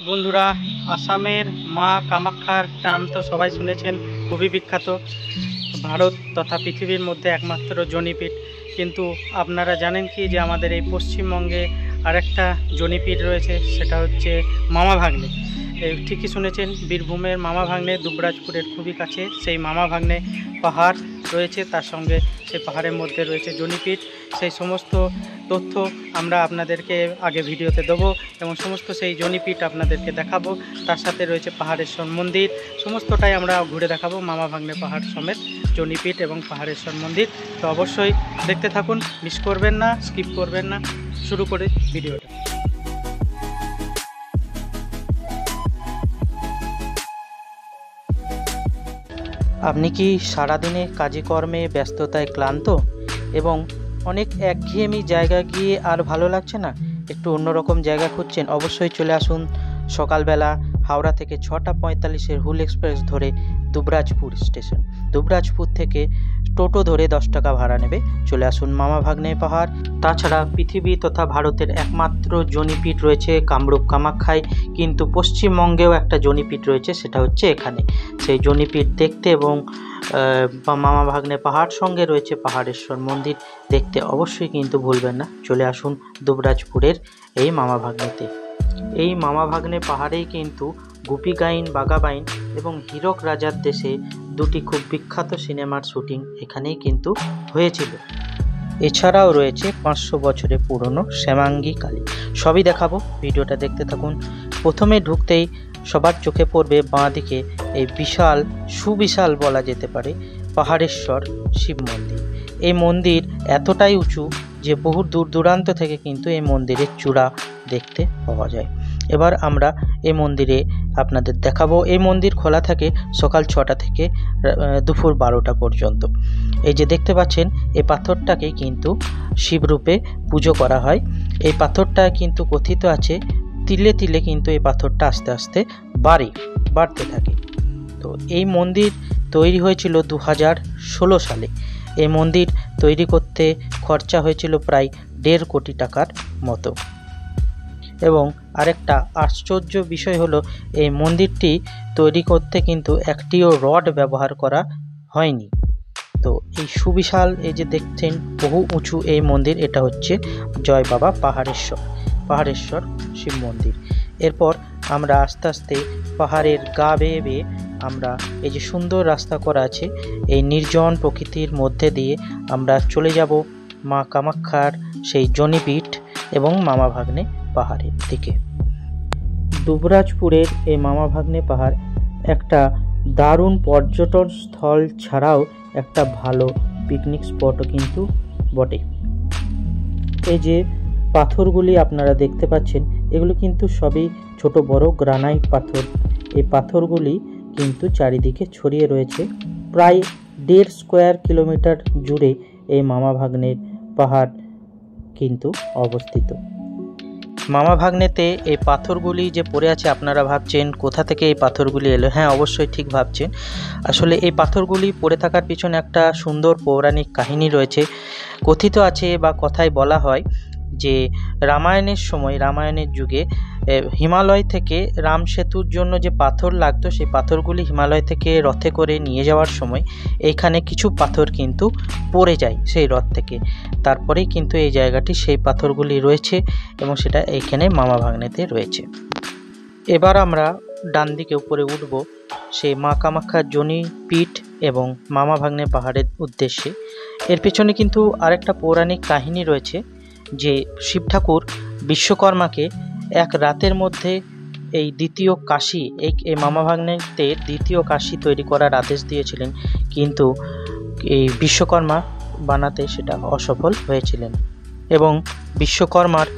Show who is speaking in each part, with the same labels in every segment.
Speaker 1: বন্ধুরা, আসামের মা কামাখ্যার নাম তো সবাই শুনেছেন, খুবই বিখ্যাত। ভারত তথা পৃথিবীর মধ্যে একমাত্র জনিপীঠ। কিন্তু আপনারা জানেন কি যে আমাদের এই পশ্চিমবঙ্গে আরেকটা জনিপীঠ রয়েছে, সেটা হচ্ছে মামা ভাগ্নে। ঠিকই শুনেছেন, বীরভূমের মামা ভাগ্নে দুবরাজপুরের খুবই কাছে সেই মামা ভাগ্নে পাহাড় রয়েছে, তার সঙ্গে সেই পাহাড়ের মধ্যে রয়েছে জনিপীঠ। সেই সমস্ত তথ্য আমরা আপনাদেরকে আগে ভিডিওতে দেবো এবং সমস্ত সেই জনিপীঠ আপনাদেরকে দেখাবো। তার সাথে রয়েছে পাহাড়েশ্বর মন্দির, সমস্তটাই আমরা ঘুরে দেখাবো। মামা ভাগ্নে পাহাড় সমেত জনিপীঠ এবং পাহাড়েশ্বর মন্দির। তো অবশ্যই দেখতে থাকুন, মিস করবেন না, স্কিপ করবেন না। শুরু করে ভিডিওটা। আপনি কি সারাদিনে কাজে কর্মে ব্যস্ততায় ক্লান্ত এবং অনেক একঘেয়েমি জায়গা গিয়ে আর ভালো লাগছে না, একটু অন্যরকম জায়গা খুঁজছেন? অবশ্যই চলে আসুন সকালবেলা হাওড়া থেকে 6টা 45-এর হুল এক্সপ্রেস ধরে দুবরাজপুর স্টেশন। দুবরাজপুর থেকে টোটো ধরে 10 টাকা ভাড়া নেবে। চলে আসুন মামা ভাগ্নে পাহাড়। তাছাড়া পৃথিবী তথা ভারতের একমাত্র জনিপীঠ রয়েছে কামরূপ কামাখ্যায়, কিন্তু পশ্চিমবঙ্গেও একটা জনিপীঠ রয়েছে, সেটা হচ্ছে এখানে। সেই জনিপীঠ দেখতে এবং মামা ভাগ্নে পাহাড় সঙ্গে রয়েছে পাহাড়েশ্বর মন্দির দেখতে অবশ্যই কিন্তু ভুলবেন না। চলে আসুন দুবরাজপুরের এই মামা ভাগ্নেতে। এই মামা ভাগ্নে পাহাড়েই কিন্তু গুপিগাইন, বাঘাবাইন এবং হীরক রাজার দেশে দুটি খুব বিখ্যাত সিনেমার শুটিং এখানেই কিন্তু হয়েছিল। এছাড়াও রয়েছে 500 বছরের পুরনো শ্যামাঙ্গী কালী। সবই দেখাবো, ভিডিওটা দেখতে থাকুন। প্রথমে ঢুকতেই সবার চোখে পড়বে বাঁ দিকে এই বিশাল, সুবিশাল বলা যেতে পারে, পাহাড়েশ্বর শিব মন্দির। এই মন্দির এতটাই উঁচু যে বহু দূর দূরান্ত থেকে কিন্তু এই মন্দিরের চূড়া দেখতে পাওয়া যায়। এবার আমরা এই মন্দিরে আপনাদের দেখাবো। এই মন্দির খোলা থাকে সকাল 6টা থেকে দুপুর 12টা পর্যন্ত। এই যে দেখতে পাচ্ছেন, এই পাথরটাকে কিন্তু শিবরূপে পুজো করা হয়। এই পাথরটা কিন্তু কথিত আছে তিলে তিলে কিন্তু এই পাথরটা আস্তে আস্তে বাড়তে থাকে। তো এই মন্দির তৈরি হয়েছিল 2016 সালে। এই মন্দির তৈরি করতে খরচা হয়েছিল প্রায় 1.5 কোটি টাকার মতো। এবং আরেকটা আশ্চর্য বিষয় হলো, এই মন্দিরটি তৈরি করতে কিন্তু একটিও রড ব্যবহার করা হয়নি। তো এই সুবিশাল, এই যে দেখছেন বহু উঁচু এই মন্দির, এটা হচ্ছে জয় বাবা পাহাড়েশ্বর শিব মন্দির। এরপর আমরা আস্তে আস্তে পাহাড়ের গা বেয়ে বেয়ে আমরা, এই যে সুন্দর রাস্তা করা আছে, এই নির্জন প্রকৃতির মধ্যে দিয়ে আমরা চলে যাব মা কামাখ্যার সেই জনিপীঠ এবং মামা ভাগ্নে পাহাড়ের দিকে। দুবরাজপুরের এই মামা ভাগ্নে পাহাড় একটা দারুণ পর্যটন স্থল ছাড়াও একটা ভালো পিকনিক স্পটও কিন্তু বটে। এই যে পাথরগুলি আপনারা দেখতে পাচ্ছেন, এগুলো কিন্তু সবই ছোট বড় গ্রানাইট পাথর। এই পাথরগুলি কিন্তু চারিদিকে ছড়িয়ে রয়েছে। প্রায় 1.5 স্কোয়ার কিলোমিটার জুড়ে এই মামা ভাগ্নের পাহাড় কিন্তু অবস্থিত। মামা ভাগ্নেতে এই পাথরগুলি যে পড়ে আছে, আপনারা ভাবছেন কোথা থেকে এই পাথরগুলি এলো। হ্যাঁ, অবশ্যই ঠিক ভাবছেন। আসলে এই পাথরগুলি পড়ে থাকার পিছনে একটা সুন্দর পৌরাণিক কাহিনী রয়েছে। কথিত আছে বা কথায় বলা হয় যে রামায়ণের সময়, রামায়ণের যুগে হিমালয় থেকে রাম সেতুর জন্য যে পাথর লাগতো, সেই পাথরগুলি হিমালয় থেকে রথে করে নিয়ে যাওয়ার সময় এইখানে কিছু পাথর কিন্তু পড়ে যায় সেই রথ থেকে। তারপরেই কিন্তু এই জায়গাটি, সেই পাথরগুলি রয়েছে এবং সেটা এইখানে মামা ভাগ্নেতে রয়েছে। এবার আমরা ডান দিকে উপরে উঠব সেই মা কামাখ্যার জনিপীঠ এবং মামা ভাগ্নে পাহাড়ের উদ্দেশ্যে। এর পেছনে কিন্তু আরেকটা পৌরাণিক কাহিনী রয়েছে যে শিব ঠাকুর বিশ্বকর্মাকে এক রাতের মধ্যে এই দ্বিতীয় কাশী, এই মামা ভাগ্নেতে দ্বিতীয় কাশী তৈরি করার আদেশ দিয়েছিলেন, কিন্তু এই বিশ্বকর্মা বানাতে সেটা অসফল হয়েছিলেন। এবং বিশ্বকর্মার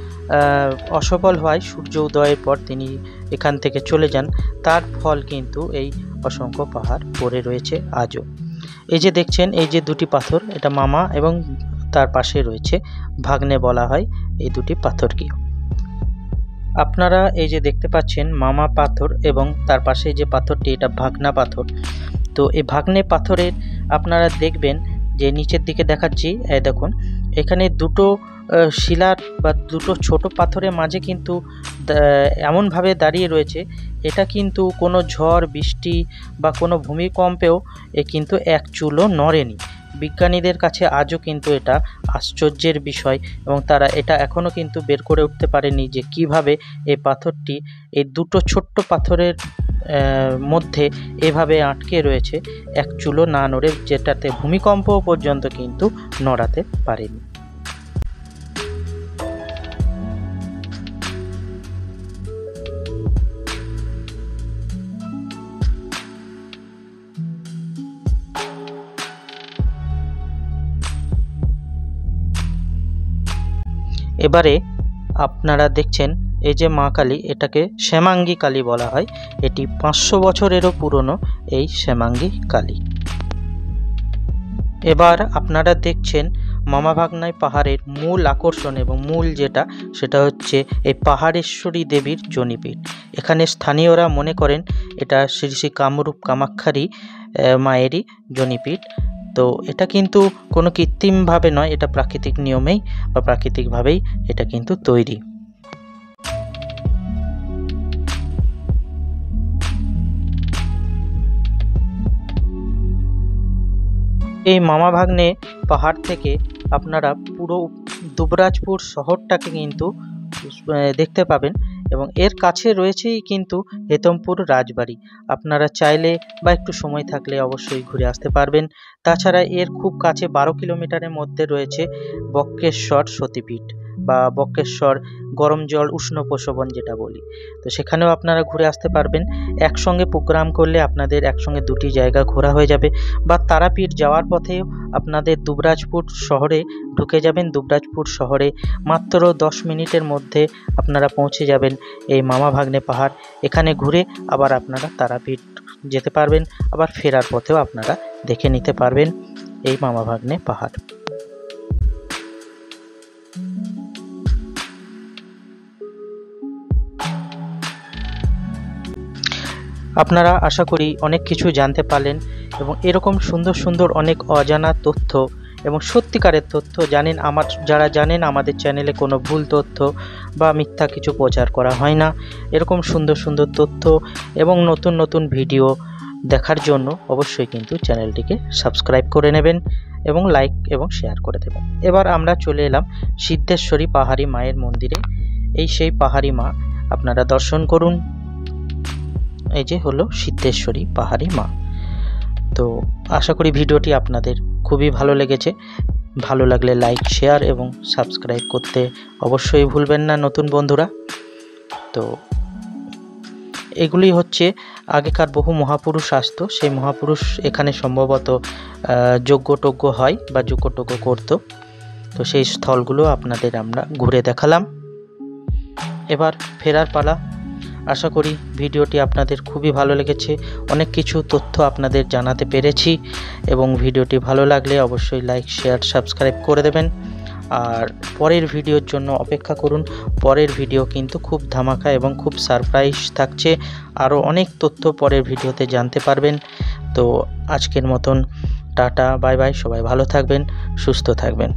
Speaker 1: অসফল হওয়ায় সূর্য উদয়ের পর তিনি এখান থেকে চলে যান। তার ফল কিন্তু এই অসংখ্য পাহাড় পড়ে রয়েছে আজও। এই যে দেখছেন, এই যে দুটি পাথর, এটা মামা এবং তার পাশে রয়েছে ভাগ্নে বলা হয় এই দুটি পাথরকে। আপনারা এই যে দেখতে পাচ্ছেন মামা পাথর এবং তার পাশে যে পাথরটি, এটা ভাগনা পাথর। তো এই ভাগ্নে পাথরের আপনারা দেখবেন যে নিচের দিকে দেখাচ্ছি, দেখুন এখানে দুটো শিলার বা দুটো ছোট পাথরের মাঝে কিন্তু এমনভাবে দাঁড়িয়ে রয়েছে, এটা কিন্তু কোনো ঝড় বৃষ্টি বা কোনো ভূমিকম্পেও কিন্তু এক চুলও নড়েনি। বিজ্ঞানীদের কাছে আজও কিন্তু এটা আশ্চর্যের বিষয়, এবং তারা এটা এখনও কিন্তু বের করে উঠতে পারেনি যে কিভাবে এই পাথরটি এই দুটো ছোট্ট পাথরের মধ্যে এভাবে আটকে রয়েছে এক চুলও না নড়ে, যেটাতে ভূমিকম্প পর্যন্ত কিন্তু নড়াতে পারেনি। এবারে আপনারা দেখছেন এই যে মা কালী, এটাকে শ্যামাঙ্গী কালী বলা হয়। এটি 500 বছরেরও পুরনো এই শ্যামাঙ্গী কালী। এবার আপনারা দেখছেন মামা ভাগনাই পাহাড়ের মূল আকর্ষণ এবং মূল যেটা, সেটা হচ্ছে এই পাহাড়েশ্বরী দেবীর জনিপীঠ। এখানে স্থানীয়রা মনে করেন এটা শ্রী শ্রী কামরূপ কামাখ্যারই মায়েরই জনিপীঠ। তো এটা কিন্তু কোনো কৃত্রিমভাবে নয়, এটা প্রাকৃতিক নিয়মেই বা প্রাকৃতিকভাবেই এটা কিন্তু তৈরি। এই মামা ভাগ্নে পাহাড় থেকে আপনারা পুরো দুবরাজপুর শহরটাকে কিন্তু দেখতে পাবেন, এবং এর কাছে রয়েছেই কিন্তু হেতমপুর রাজবাড়ি। আপনারা চাইলে বা একটু সময় থাকলে অবশ্যই ঘুরে আসতে পারবেন। তাছাড়া এর খুব কাছে 12 কিলোমিটারের মধ্যে রয়েছে বক্রেশ্বর সতীপীঠ বা বক্রেশ্বর গরম জল উষ্ণ প্রসবন যেটা বলি, তো সেখানেও আপনারা ঘুরে আসতে পারবেন। একসঙ্গে প্রোগ্রাম করলে আপনাদের একসঙ্গে দুটি জায়গা ঘোরা হয়ে যাবে। বা তারাপীঠ যাওয়ার পথেও আপনাদের দুবরাজপুর শহরে ঢুকে যাবেন। দুবরাজপুর শহরে মাত্র 10 মিনিটের মধ্যে আপনারা পৌঁছে যাবেন এই মামা ভাগ্নে পাহাড়। এখানে ঘুরে আবার আপনারা তারাপীঠ যেতে পারবেন, আবার ফেরার পথেও আপনারা দেখে নিতে পারবেন এই মামা ভাগ্নে পাহাড়। আপনারা আশা করি অনেক কিছু জানতে পারলেন, এবং এরকম সুন্দর সুন্দর অনেক অজানা তথ্য এবং সত্যিকারের তথ্য জানেন। যারা জানেন আমাদের চ্যানেলে কোনো ভুল তথ্য বা মিথ্যা কিছু প্রচার করা হয় না। এরকম সুন্দর সুন্দর তথ্য এবং নতুন নতুন ভিডিও দেখার জন্য অবশ্যই কিন্তু চ্যানেলটিকে সাবস্ক্রাইব করে নেবেন এবং লাইক এবং শেয়ার করে দেবেন। এবার আমরা চলে এলাম সিদ্ধেশ্বরী পাহাড়ি মায়ের মন্দিরে। এই সেই পাহাড়ি মা, আপনারা দর্শন করুন। এই যে হলো সিদ্ধেশ্বরী পাহাড়ি মা। তো আশা করি ভিডিওটি আপনাদের খুবই ভালো লেগেছে। ভালো লাগলে লাইক শেয়ার এবং সাবস্ক্রাইব করতে অবশ্যই ভুলবেন না নতুন বন্ধুরা। তো এগুলি হচ্ছে আগেকার বহু মহাপুরুষ আসতো, সেই মহাপুরুষ এখানে সম্ভবত যজ্ঞ হয় বা যজ্ঞ করতো। তো সেই স্থলগুলো আপনাদের আমরা ঘুরে দেখালাম। এবার ফেরার পালা। আশা করি ভিডিওটি আপনাদের খুবই ভালো লেগেছে, অনেক কিছু তথ্য আপনাদের জানাতে পেরেছি, এবং ভিডিওটি ভালো লাগলে অবশ্যই লাইক শেয়ার সাবস্ক্রাইব করে দেবেন। আর পরের ভিডিওর জন্য অপেক্ষা করুন। পরের ভিডিও কিন্তু খুব ধামাকা এবং খুব সারপ্রাইজ থাকছে, আরও অনেক তথ্য পরের ভিডিওতে জানতে পারবেন। তো আজকের মতন টাটা, বাই বাই, সবাই ভালো থাকবেন, সুস্থ থাকবেন।